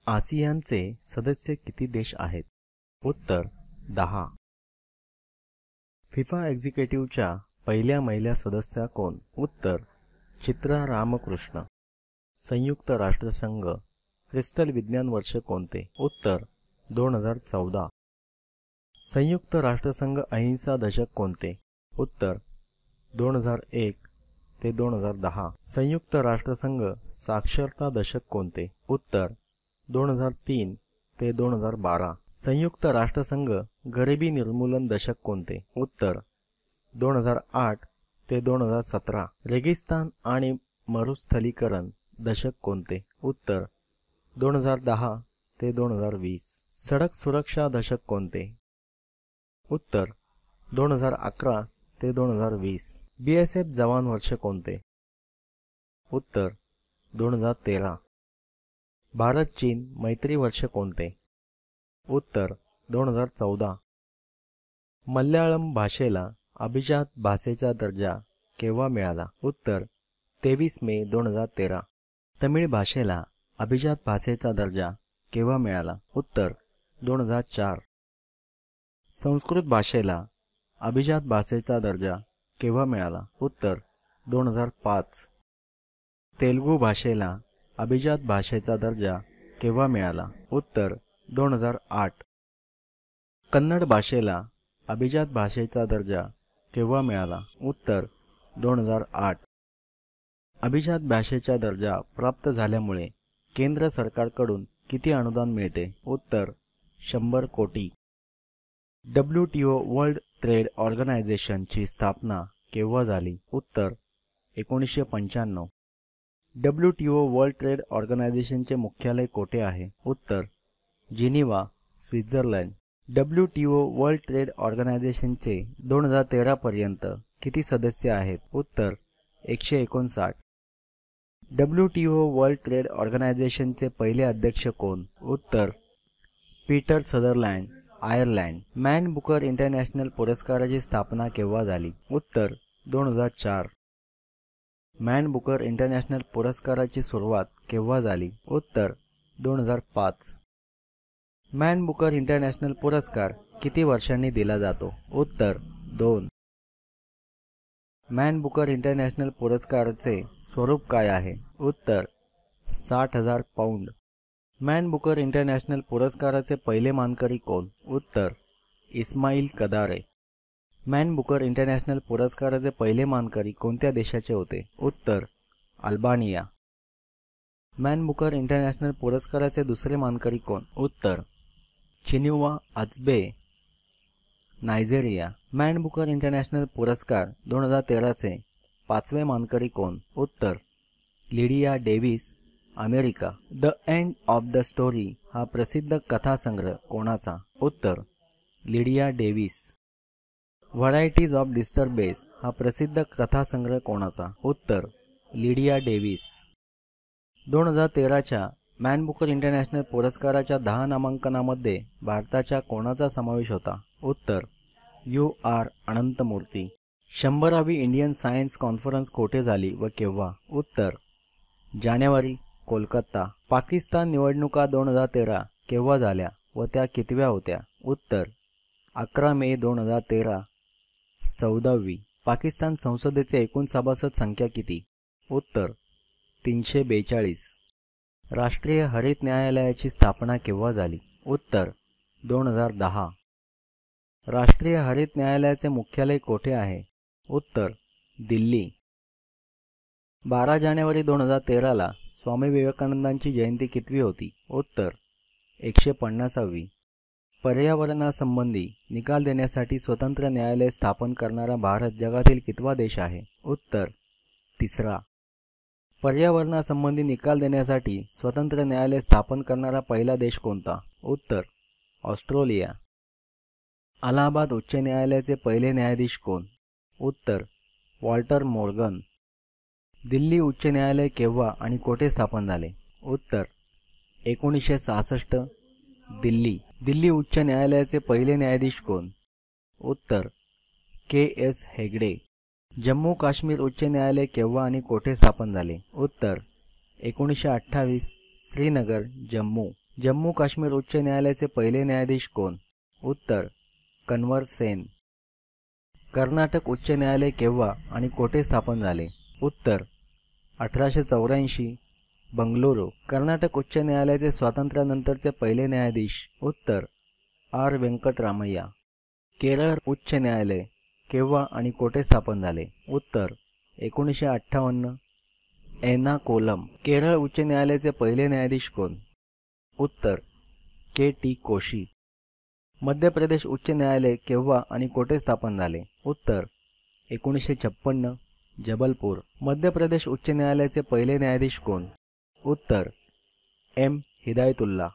आसियानचे सदस्य किती देश आहेत? उत्तर 10. फिफा एक्झिक्युटिव्हच्या पहिल्या महिला सदस्या कोण? उत्तर चित्रा रामकृष्ण. संयुक्त राष्ट्रसंघ क्रिस्टल विज्ञान वर्ष कोणते? उत्तर 2014. संयुक्त राष्ट्रसंघ अहिंसा दशक कोणते? उत्तर 2001 ते 2010. संयुक्त राष्ट्रसंघ साक्षरता दशक कोणते? उत्तर 2003 ते 2012. संयुक्त राष्ट्रसंघ गरिबी निर्मूलन दशक कोणते? उत्तर 2008 ते 2017. रेगिस्तान आणि मरुस्थलीकरण दशक कोणते? उत्तर 2010 ते 2020. सडक सुरक्षा दशक कोणते? उत्तर 2011 ते 2020. BSF जवान वर्ष कोणते? उत्तर 2013. भारत चीन मैत्री वर्ष कोणते? उत्तर 2014. मल्याळम भाषेला अभिजात भाषेचा दर्जा केव्हा मिळाला? उत्तर 23 मे 2013. तमिळ भाषेला अभिजात भाषेचा दर्जा केव्हा मिळाला? उत्तर 2004. संस्कृत भाषेला अभिजात भाषेचा दर्जा केव्हा मिळाला? उत्तर 2005. तेलुगू भाषेला अभिजात भाषेचा दर्जा केव्हा मिळाला? उत्तर 2008. कन्नड भाषेला अभिजात भाषेचा दर्जा केव्हा मिळाला? उत्तर 2008. अभिजात भाषेचा दर्जा प्राप्त झाल्यामुळे केंद्र सरकारकडून किती अनुदान मिळते? उत्तर 100 कोटी. WTO वर्ल्ड ट्रेड ऑर्गनायझेशनची स्थापना केव्हा झाली? उत्तर 1995. WTO वर्ल्ड ट्रेड ऑर्गनायझेशनचे मुख्यालय कोठे आहे? उत्तर Geneva, Switzerland. WTO world trade ऑर्गनायझेशनचे 2013 पर्यंत किती सदस्य आहेत? उत्तर 159. WTO वर्ल्ड ट्रेड ऑर्गनायझेशनचे पहिले अध्यक्ष कोण? उत्तर Peter Sutherland, Ireland. Man Booker International पुरस्काराची स्थापना केव्हा झाली? उत्तर 2004. मॅन बुकर इंटरनॅशनल पुरस्काराची सुरुवात केव्हा झाली? उत्तर 2005. मॅन बुकर इंटरनॅशनल पुरस्कार किती वर्षांनी दिला जातो? उत्तर 2. मॅन बुकर इंटरनॅशनल पुरस्काराचे स्वरूप काय आहे? उत्तर 60,000 पाउंड. मॅन बुकर इंटरनॅशनल पुरस्काराचे पहिले मानकरी कोण? उत्तर इस्माईल कदारे. मॅन बुकर इंटरनॅशनल पुरस्काराचे पहिले मानकरी कोणत्या देशाचे होते? उत्तर अल्बानिया. मॅन बुकर इंटरनॅशनल पुरस्काराचे दुसरे मानकरी कोण? उत्तर Chinua Achebe, Nigeria. Man Booker International पुरस्कार 2013चे पाचवे मानकरी कोण? उत्तर Lydia Davis, America. The end of the story हा प्रसिद्ध कथासंग्रह कोणाचा? उत्तर Lydia Davis. Varieties of disturbance हा प्रसिद्ध कथासंग्रह कोणाचा? उत्तर लिडिया डेव्हिस. 2013च्या मॅन बुकर इंटरनॅशनल पुरस्काराच्या 10 नामांकनामध्ये भारताच्या कोणाचा समावेश होता? उत्तर UR अनंतमूर्ती. 100वी इंडियन सायन्स कॉन्फरन्स कोठे झाली व केव्हा? उत्तर जानेवारी, कोलकाता. पाकिस्तान निवडणुका 2013 केव्हा झाल्या व त्या कितव्या होत्या? उत्तर 11 मे 2013. 14वी. पाकिस्तान संसदेचे एकूण सभासद संख्या किती? उत्तर 342. राष्ट्रीय हरित न्यायालयाची स्थापना केव्हा झाली? उत्तर 2010. राष्ट्रीय हरित न्यायालयाचे मुख्यालय कोठे आहे? उत्तर दिल्ली. 12 जानेवारी 2013ला स्वामी विवेकानंदांची जयंती कितवी होती? उत्तर 150वी. पर्यावरणासंबंधी निकाल देण्यासाठी स्वतंत्र न्यायालय स्थापन करणारा भारत जगातील कितवा देश आहे? उत्तर 3रा. पर्यावरणासंबंधी निकाल देण्यासाठी स्वतंत्र न्यायालय स्थापन करणारा पहिला देश कोणता? उत्तर ऑस्ट्रेलिया. अलाहाबाद उच्च न्यायालयाचे पहिले न्यायाधीश कोण? उत्तर वॉल्टर मॉर्गन. दिल्ली उच्च न्यायालय केव्हा आणि कोठे स्थापन झाले? उत्तर 1966. दिल्ली. दिल्ली उच्च न्यायालयाचे पहिले न्यायाधीश कोण? उत्तर KS हेगडे. जम्मू काश्मीर उच्च न्यायालय केव्हा आणि कोठे स्थापन झाले? उत्तर 1928. श्रीनगर, जम्मू. जम्मू काश्मीर उच्च न्यायालयाचे पहिले न्यायाधीश कोण? उत्तर कन्वर सेन. कर्नाटक उच्च न्यायालय केव्हा आणि कोठे स्थापन झाले? उत्तर 1884, बंगळुरू. कर्नाटक उच्च न्यायालयाचे स्वातंत्र्यानंतरचे पहिले न्यायाधीश? उत्तर आर व्यंकटरामय्या. केरळ उच्च न्यायालय केव्हा आणि कोठे स्थापन झाले? उत्तर 1958, एर्नाकुलम. केरळ उच्च न्यायालयाचे पहिले न्यायाधीश कोण? उत्तर के.टी. कोशी. मध्य प्रदेश उच्च न्यायालय केव्हा आणि कोठे स्थापन झाले? उत्तर 1956, जबलपूर. मध्य प्रदेश उच्च न्यायालयाचे पहिले न्यायाधीश कोण? उत्तर एम. हिदायतुल्ला.